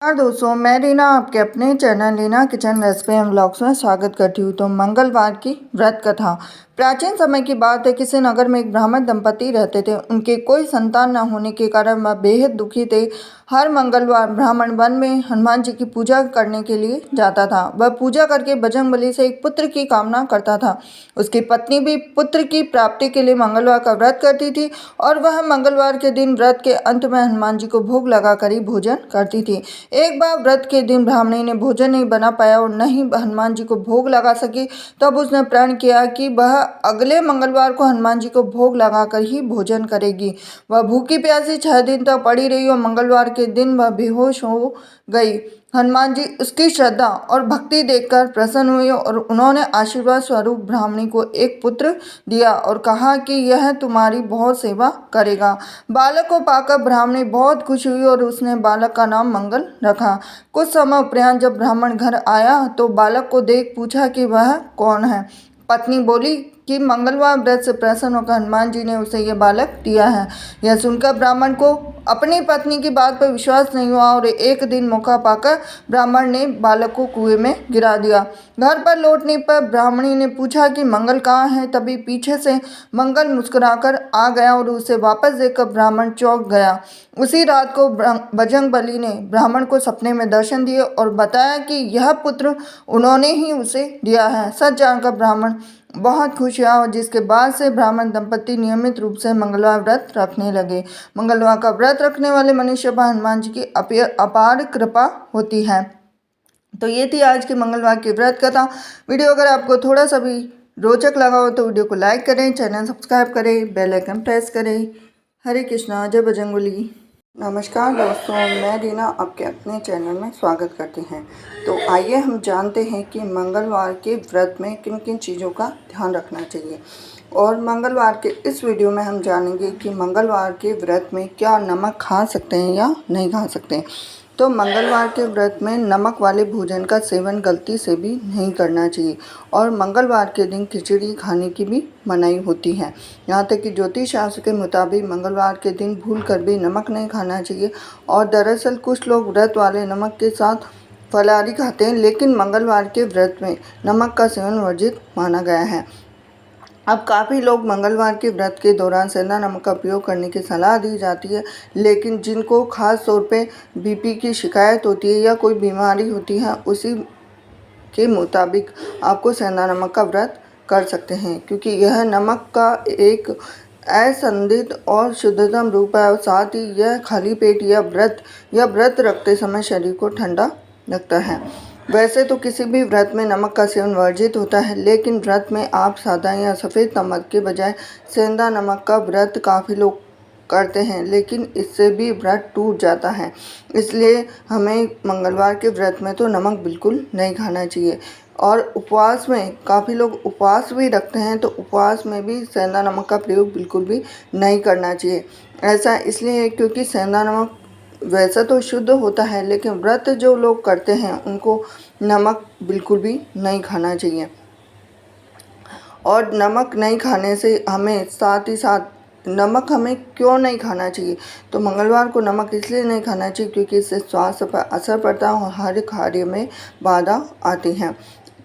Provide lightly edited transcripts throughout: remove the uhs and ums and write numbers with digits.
नमस्कार दोस्तों, मैं रीना आपके अपने channel Reena kitchen recipe and vlogs में स्वागत करती हूँ। तो मंगलवार की व्रत कथा। प्राचीन समय की बात है, किसी नगर में एक ब्राह्मण दंपति रहते थे। उनके कोई संतान न होने के कारण वह बेहद दुखी थे। हर मंगलवार ब्राह्मण वन में हनुमान जी की पूजा करने के लिए जाता था। वह पूजा करके बजरंगबली से एक पुत्र की कामना करता था। उसकी पत्नी भी पुत्र की प्राप्ति के लिए मंगलवार का व्रत करती थी और वह मंगलवार के दिन व्रत के अंत में हनुमान जी को भोग लगाकर ही भोजन करती थी। एक बार व्रत के दिन ब्राह्मणी ने भोजन नहीं बना पाया और न ही हनुमान जी को भोग लगा सकी। तब उसने प्रण किया कि वह अगले मंगलवार को हनुमान जी को भोग लगाकर ही भोजन करेगी। वह भूखी प्यासी 6 दिन तक पड़ी रही और मंगलवार के दिन वह बेहोश हो गई। हनुमान जी उसकी श्रद्धा और भक्ति देखकर प्रसन्न हुए और उन्होंने आशीर्वाद स्वरूप ब्राह्मणी को एक पुत्र दिया और कहा कि यह तुम्हारी बहुत सेवा करेगा। बालक को पाकर ब्राह्मणी बहुत खुश हुई और उसने बालक का नाम मंगल रखा। कुछ समय उपरांत जब ब्राह्मण घर आया तो बालक को देख पूछा कि वह कौन है। पत्नी बोली कि मंगलवार व्रत से प्रसन्न होकर हनुमान जी ने उसे यह बालक दिया है। यह सुनकर ब्राह्मण को अपनी पत्नी की बात पर विश्वास नहीं हुआ और एक दिन मौका पाकर ब्राह्मण ने बालक को कुएं में गिरा दिया। घर पर लौटने पर ब्राह्मणी ने पूछा कि मंगल कहाँ है। तभी पीछे से मंगल मुस्कुराकर आ गया और उसे वापस देखकर ब्राह्मण चौंक गया। उसी रात को बजरंगबली ने ब्राह्मण को सपने में दर्शन दिए और बताया कि यह पुत्र उन्होंने ही उसे दिया है। सच जानकर ब्राह्मण बहुत खुश हुआ और जिसके बाद से ब्राह्मण दंपति नियमित रूप से मंगलवार व्रत रखने लगे। मंगलवार का व्रत रखने वाले मनुष्य पर हनुमान जी की अपार कृपा होती है। तो ये थी आज की मंगलवार की व्रत कथा। वीडियो अगर आपको थोड़ा सा भी रोचक लगा हो तो वीडियो को लाइक करें, चैनल सब्सक्राइब करें, बेल आइकन प्रेस करें। हरे कृष्णा, जय बजरंगबली। नमस्कार दोस्तों, मैं रीना आपके अपने चैनल में स्वागत करती हैं। तो आइए हम जानते हैं कि मंगलवार के व्रत में किन किन चीज़ों का ध्यान रखना चाहिए। और मंगलवार के इस वीडियो में हम जानेंगे कि मंगलवार के व्रत में क्या नमक खा सकते हैं या नहीं खा सकते हैं। तो मंगलवार के व्रत में नमक वाले भोजन का सेवन गलती से भी नहीं करना चाहिए और मंगलवार के दिन खिचड़ी खाने की भी मनाही होती है। यहाँ तक कि ज्योतिष शास्त्र के मुताबिक मंगलवार के दिन भूल कर भी नमक नहीं खाना चाहिए। और दरअसल कुछ लोग व्रत वाले नमक के साथ फलाहारी खाते हैं, लेकिन मंगलवार के व्रत में नमक का सेवन वर्जित माना गया है। अब काफ़ी लोग मंगलवार के व्रत के दौरान सेंधा नमक का उपयोग करने की सलाह दी जाती है, लेकिन जिनको खास तौर पे बीपी की शिकायत होती है या कोई बीमारी होती है, उसी के मुताबिक आपको सेंधा नमक का व्रत कर सकते हैं, क्योंकि यह नमक का एक असंदिग्ध और शुद्धतम रूप है और साथ ही यह खाली पेट या व्रत रखते समय शरीर को ठंडा रखता है। वैसे तो किसी भी व्रत में नमक का सेवन वर्जित होता है, लेकिन व्रत में आप सादा या सफ़ेद नमक के बजाय सेंधा नमक का व्रत काफ़ी लोग करते हैं, लेकिन इससे भी व्रत टूट जाता है। इसलिए हमें मंगलवार के व्रत में तो नमक बिल्कुल नहीं खाना चाहिए। और उपवास में काफ़ी लोग उपवास भी रखते हैं, तो उपवास में भी सेंधा नमक का प्रयोग बिल्कुल भी नहीं करना चाहिए। ऐसा इसलिए है क्योंकि सेंधा नमक वैसा तो शुद्ध होता है, लेकिन व्रत जो लोग करते हैं उनको नमक बिल्कुल भी नहीं खाना चाहिए। और नमक नहीं खाने से हमें साथ ही साथ नमक हमें क्यों नहीं खाना चाहिए, तो मंगलवार को नमक इसलिए नहीं खाना चाहिए क्योंकि इससे स्वास्थ्य पर असर पड़ता है और हर कार्य में बाधा आती है।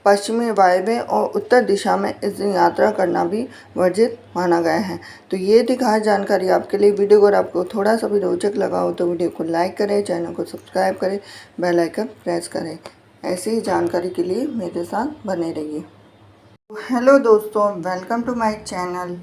पश्चिमी वायव्य और उत्तर दिशा में इस दिन यात्रा करना भी वर्जित माना गया है। तो ये थी खास जानकारी आपके लिए। वीडियो अगर आपको थोड़ा सा भी रोचक लगा हो तो वीडियो को लाइक करें, चैनल को सब्सक्राइब करें, बेल आइकन प्रेस करें। ऐसी ही जानकारी के लिए मेरे साथ बने रहिए। हेलो दोस्तों, welcome to my channel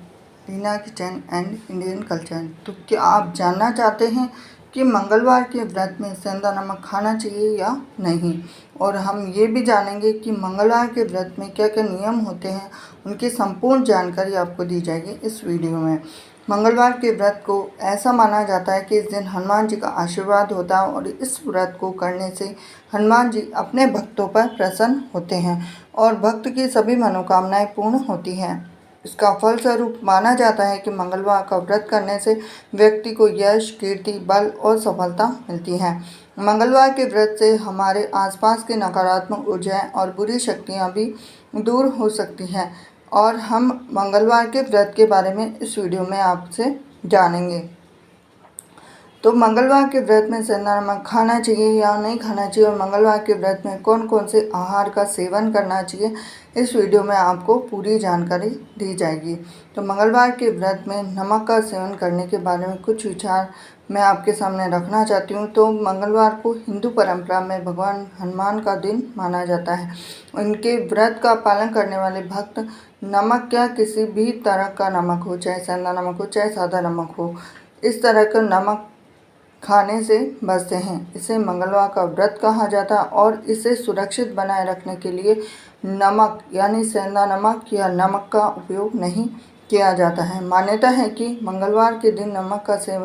Reena kitchen and Indian culture. तो क्या आप जानना चाहते हैं कि मंगलवार के व्रत में सेंधा नमक खाना चाहिए या नहीं, और हम ये भी जानेंगे कि मंगलवार के व्रत में क्या क्या नियम होते हैं, उनकी संपूर्ण जानकारी आपको दी जाएगी इस वीडियो में। मंगलवार के व्रत को ऐसा माना जाता है कि इस दिन हनुमान जी का आशीर्वाद होता है और इस व्रत को करने से हनुमान जी अपने भक्तों पर प्रसन्न होते हैं और भक्त की सभी मनोकामनाएं पूर्ण होती हैं। इसका फलस्वरूप माना जाता है कि मंगलवार का व्रत करने से व्यक्ति को यश, कीर्ति, बल और सफलता मिलती है। मंगलवार के व्रत से हमारे आसपास की नकारात्मक ऊर्जाएं और बुरी शक्तियां भी दूर हो सकती हैं और हम मंगलवार के व्रत के बारे में इस वीडियो में आपसे जानेंगे। तो मंगलवार के व्रत में सेंधा नमक खाना चाहिए या नहीं खाना चाहिए और मंगलवार के व्रत में कौन कौन से आहार का सेवन करना चाहिए, इस वीडियो में आपको पूरी जानकारी दी जाएगी। तो मंगलवार के व्रत में नमक का सेवन करने के बारे में कुछ विचार मैं आपके सामने रखना चाहती हूँ। तो मंगलवार को हिंदू परंपरा में भगवान हनुमान का दिन माना जाता है। उनके व्रत का पालन करने वाले भक्त नमक या किसी भी तरह का नमक हो, चाहे सेंधा नमक हो चाहे सादा नमक हो, इस तरह का नमक खाने से बचते हैं। इसे मंगलवार का व्रत कहा जाता है और इसे सुरक्षित बनाए रखने के लिए नमक यानी सेंधा नमक या नमक का उपयोग नहीं किया जाता है। मान्यता है कि मंगलवार के दिन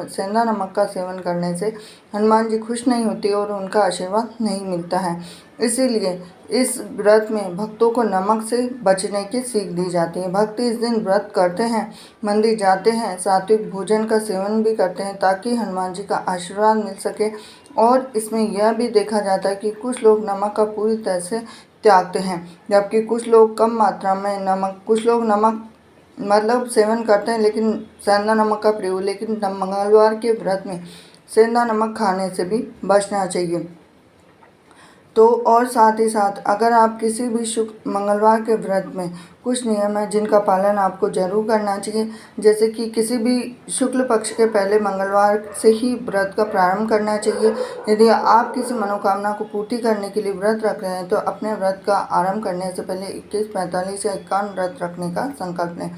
सेंधा नमक का सेवन करने से हनुमान जी खुश नहीं होते और उनका आशीर्वाद नहीं मिलता है। इसीलिए इस व्रत में भक्तों को नमक से बचने की सीख दी जाती है। भक्त इस दिन व्रत करते हैं, मंदिर जाते हैं, सात्विक भोजन का सेवन भी करते हैं ताकि हनुमान जी का आशीर्वाद मिल सके। और इसमें यह भी देखा जाता है कि कुछ लोग नमक का पूरी तरह से त्यागते हैं, जबकि कुछ लोग कम मात्रा में कुछ लोग नमक सेवन करते हैं लेकिन सेंधा नमक का प्रयोग, लेकिन मंगलवार के व्रत में सेंधा नमक खाने से भी बचना चाहिए। तो और साथ ही साथ अगर आप किसी भी मंगलवार के व्रत में कुछ नियम है जिनका पालन आपको जरूर करना चाहिए, जैसे कि किसी भी शुक्ल पक्ष के पहले मंगलवार से ही व्रत का प्रारंभ करना चाहिए। यदि आप किसी मनोकामना को पूर्ति करने के लिए व्रत रख रहे हैं तो अपने व्रत का आरंभ करने से पहले 21, 45 या 51 व्रत रखने का संकल्प लें।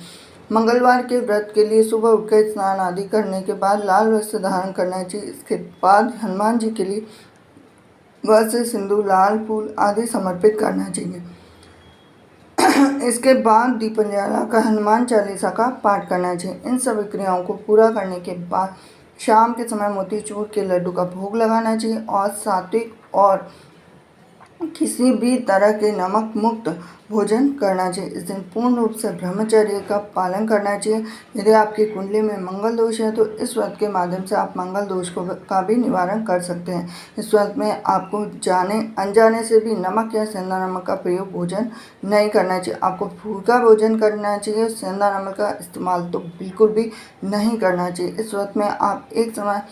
मंगलवार के व्रत के लिए सुबह उठकर स्नान आदि करने के बाद लाल वस्त्र धारण करना चाहिए। इसके बाद हनुमान जी के लिए वस्त्र, सिंदूर, लाल फूल आदि समर्पित करना चाहिए। इसके बाद दीपन जलाकर हनुमान चालीसा का पाठ करना चाहिए। इन सभी क्रियाओं को पूरा करने के बाद शाम के समय मोतीचूर के लड्डू का भोग लगाना चाहिए और सात्विक और किसी भी तरह के नमक मुक्त भोजन करना चाहिए। इस दिन पूर्ण रूप से ब्रह्मचर्य का पालन करना चाहिए। यदि आपकी कुंडली में मंगल दोष है तो इस व्रत के माध्यम से आप मंगल दोष का भी निवारण कर सकते हैं। इस व्रत में आपको जाने अनजाने से भी नमक या सेंधा नमक का प्रयोग भोजन नहीं करना चाहिए। आपको फूका भोजन करना चाहिए। सेंधा नमक का इस्तेमाल तो बिल्कुल भी नहीं करना चाहिए। इस व्रत में आप एक समय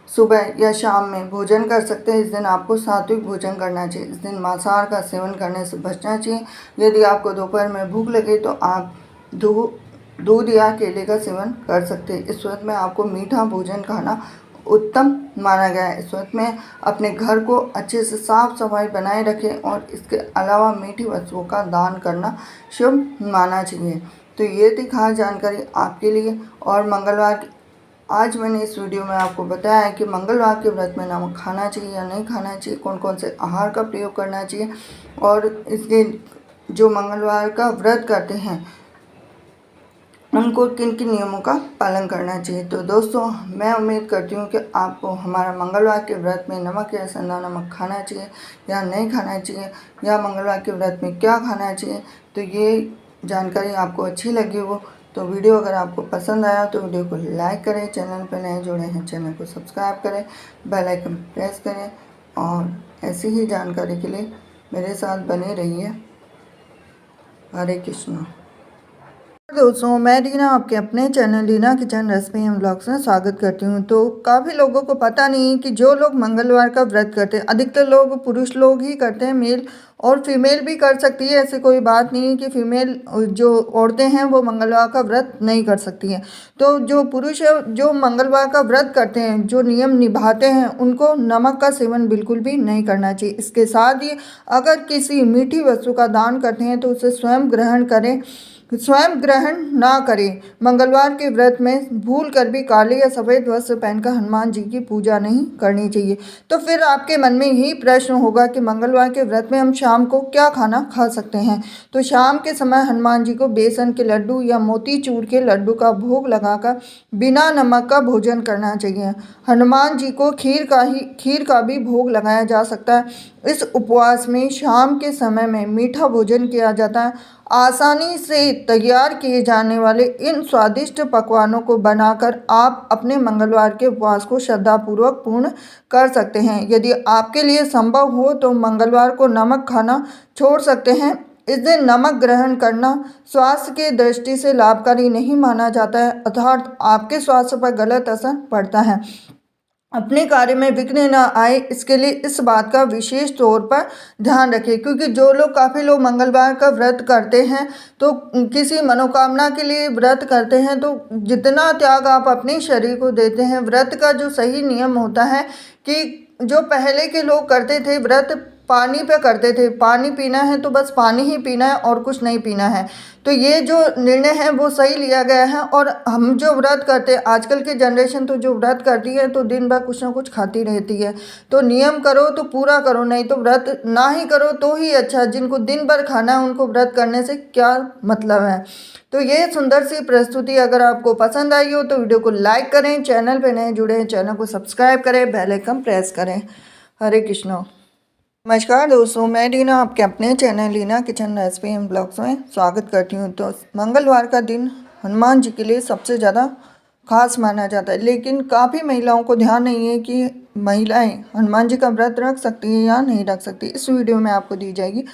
सुबह या शाम में भोजन कर सकते हैं। इस दिन आपको सात्विक भोजन करना चाहिए। इस दिन मांसाहार का सेवन करने से बचना चाहिए। यदि आपको दोपहर में भूख लगे तो आप दूध या केले का सेवन कर सकते हैं। इस व्रत में आपको मीठा भोजन खाना उत्तम माना गया है। इस व्रत में अपने घर को अच्छे से साफ सफाई बनाए रखें और इसके अलावा मीठी वस्तुओं का दान करना शुभ माना चाहिए। तो ये थी खास जानकारी आपके लिए। और मंगलवार आज मैंने इस वीडियो में आपको बताया है कि मंगलवार के व्रत में नमक खाना चाहिए या नहीं खाना चाहिए, कौन कौन से आहार का प्रयोग करना चाहिए और इसके जो मंगलवार का व्रत करते हैं उनको किन किन नियमों का पालन करना चाहिए। तो दोस्तों, मैं उम्मीद करती हूँ कि आपको हमारा मंगलवार के व्रत में नमक या सेंधा नमक खाना चाहिए या नहीं खाना चाहिए, या मंगलवार के व्रत में क्या खाना चाहिए, तो ये जानकारी आपको अच्छी लगी हो तो वीडियो अगर आपको पसंद आया तो वीडियो को लाइक करें। चैनल पर नए जुड़े हैं चैनल को सब्सक्राइब करें, बेल आइकन प्रेस करें और ऐसी ही जानकारी के लिए मेरे साथ बने रहिए। हरे कृष्णा। दोस्तों, मैं रीना आपके अपने channel Reena kitchen recipe and blogs में स्वागत करती हूँ। तो काफ़ी लोगों को पता नहीं है कि जो लोग मंगलवार का व्रत करते हैं, अधिकतर लोग पुरुष लोग ही करते हैं, मेल और फीमेल भी कर सकती है। ऐसी कोई बात नहीं है कि फीमेल जो औरतें हैं वो मंगलवार का व्रत नहीं कर सकती हैं। तो जो पुरुष है जो मंगलवार का व्रत करते हैं, जो नियम निभाते हैं, उनको नमक का सेवन बिल्कुल भी नहीं करना चाहिए। इसके साथ ही अगर किसी मीठी वस्तु का दान करते हैं तो उसे स्वयं ग्रहण ना करें। मंगलवार के व्रत में भूल कर भी काले या सफ़ेद वस्त्र पहनकर हनुमान जी की पूजा नहीं करनी चाहिए। तो फिर आपके मन में यही प्रश्न होगा कि मंगलवार के व्रत में हम शाम को क्या खाना खा सकते हैं। तो शाम के समय हनुमान जी को बेसन के लड्डू या मोतीचूर के लड्डू का भोग लगाकर बिना नमक का भोजन करना चाहिए। हनुमान जी को खीर का भी भोग लगाया जा सकता है। इस उपवास में शाम के समय में मीठा भोजन किया जाता है। आसानी से तैयार किए जाने वाले इन स्वादिष्ट पकवानों को बनाकर आप अपने मंगलवार के उपवास को श्रद्धापूर्वक पूर्ण कर सकते हैं। यदि आपके लिए संभव हो तो मंगलवार को नमक खाना छोड़ सकते हैं। इस दिन नमक ग्रहण करना स्वास्थ्य की दृष्टि से लाभकारी नहीं माना जाता है, अर्थात आपके स्वास्थ्य पर गलत असर पड़ता है। अपने कार्य में विघ्न न आए, इसके लिए इस बात का विशेष तौर पर ध्यान रखें। क्योंकि जो लोग काफ़ी लोग मंगलवार का व्रत करते हैं, तो किसी मनोकामना के लिए व्रत करते हैं, तो जितना त्याग आप अपने शरीर को देते हैं, व्रत का जो सही नियम होता है कि जो पहले के लोग करते थे व्रत, पानी पे करते थे, पानी पीना है तो बस पानी ही पीना है और कुछ नहीं पीना है। तो ये जो निर्णय है वो सही लिया गया है। और हम जो व्रत करते हैं, आजकल की जनरेशन तो जो व्रत करती है तो दिन भर कुछ ना कुछ खाती रहती है। तो नियम करो तो पूरा करो, नहीं तो व्रत ना ही करो तो ही अच्छा। जिनको दिन भर खाना है उनको व्रत करने से क्या मतलब है। तो ये सुंदर सी प्रस्तुति अगर आपको पसंद आई हो तो वीडियो को लाइक करें, चैनल पर नए जुड़े हैं चैनल को सब्सक्राइब करें, बेल आइकन प्रेस करें। हरे कृष्णा। नमस्कार दोस्तों, मैं रीना आपके अपने channel Reena kitchen recipe and blogs में स्वागत करती हूँ। तो मंगलवार का दिन हनुमान जी के लिए सबसे ज़्यादा खास माना जाता है, लेकिन काफ़ी महिलाओं को ध्यान नहीं है कि महिलाएं हनुमान जी का व्रत रख सकती है या नहीं रख सकती। इस वीडियो में आपको दी जाएगी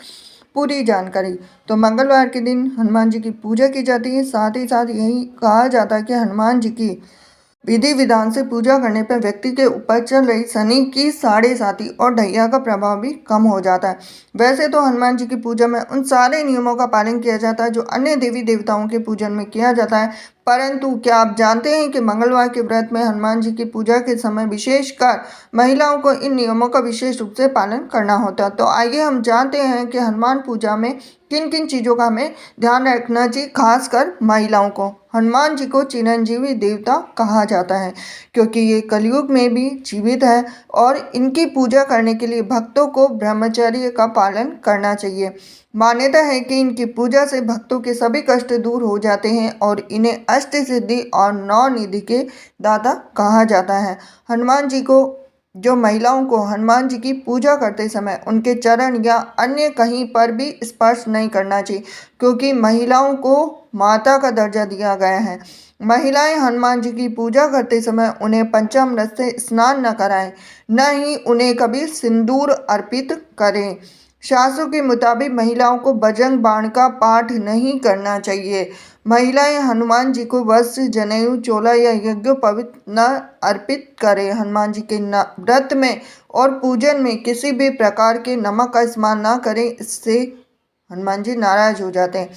पूरी जानकारी। तो मंगलवार के दिन हनुमान जी की पूजा की जाती है। साथ ही साथ यही कहा जाता है कि हनुमान जी की विधि विधान से पूजा करने पर व्यक्ति के ऊपर चल रही शनि की साढ़े साती और ढैया का प्रभाव भी कम हो जाता है। वैसे तो हनुमान जी की पूजा में उन सारे नियमों का पालन किया जाता है जो अन्य देवी देवताओं के पूजन में किया जाता है, परंतु क्या आप जानते हैं कि मंगलवार के व्रत में हनुमान जी की पूजा के समय विशेषकर महिलाओं को इन नियमों का विशेष रूप से पालन करना होता है। तो आइए हम जानते हैं कि हनुमान पूजा में किन किन चीज़ों का हमें ध्यान रखना चाहिए, खासकर महिलाओं को। हनुमान जी को चिरंजीवी देवता कहा जाता है क्योंकि ये कलयुग में भी जीवित है और इनकी पूजा करने के लिए भक्तों को ब्रह्मचर्य का पालन करना चाहिए। मान्यता है कि इनकी पूजा से भक्तों के सभी कष्ट दूर हो जाते हैं और इन्हें अष्ट सिद्धि और नौ निधि के दाता कहा जाता है। हनुमान जी को जो महिलाओं को हनुमान जी की पूजा करते समय उनके चरण या अन्य कहीं पर भी स्पर्श नहीं करना चाहिए, क्योंकि महिलाओं को माता का दर्जा दिया गया है। महिलाएं हनुमान जी की पूजा करते समय उन्हें पंचामृत से स्नान न कराएं, न ही उन्हें कभी सिंदूर अर्पित करें। शास्त्रों के मुताबिक महिलाओं को बजरंग बाण का पाठ नहीं करना चाहिए। महिलाएं हनुमान जी को वस्त्र, जनेऊ, चोला या यज्ञोपवीत न अर्पित करें। हनुमान जी के व्रत में और पूजन में किसी भी प्रकार के नमक का इस्तेमाल ना करें, इससे हनुमान जी नाराज हो जाते हैं।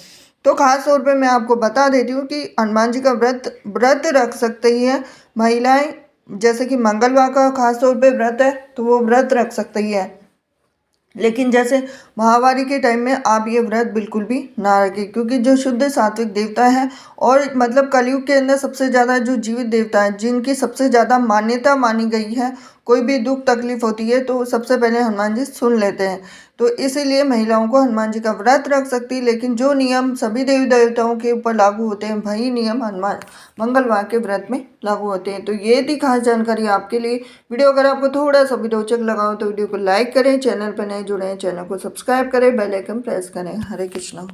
तो खास तौर पे मैं आपको बता देती हूँ कि हनुमान जी का व्रत रख सकती है महिलाएं। जैसे कि मंगलवार का खास तौर पे व्रत है तो वो व्रत रख सकती है, लेकिन जैसे महावारी के टाइम में आप ये व्रत बिल्कुल भी ना रखें, क्योंकि जो शुद्ध सात्विक देवता है और मतलब कलयुग के अंदर सबसे ज़्यादा जो जीवित देवता है, जिनकी सबसे ज़्यादा मान्यता मानी गई है, कोई भी दुख तकलीफ होती है तो सबसे पहले हनुमान जी सुन लेते हैं। तो इसीलिए महिलाओं को हनुमान जी का व्रत रख सकती है, लेकिन जो नियम सभी देवी देवताओं के ऊपर लागू होते हैं वही नियम हनुमान मंगलवार के व्रत में लागू होते हैं। तो ये थी खास जानकारी आपके लिए। वीडियो अगर आपको थोड़ा सा भी रोचक लगा हो तो वीडियो को लाइक करें, चैनल पर नए जुड़े हैं चैनल को सब्सक्राइब करें, बेल आइकन प्रेस करें। हरे कृष्णा।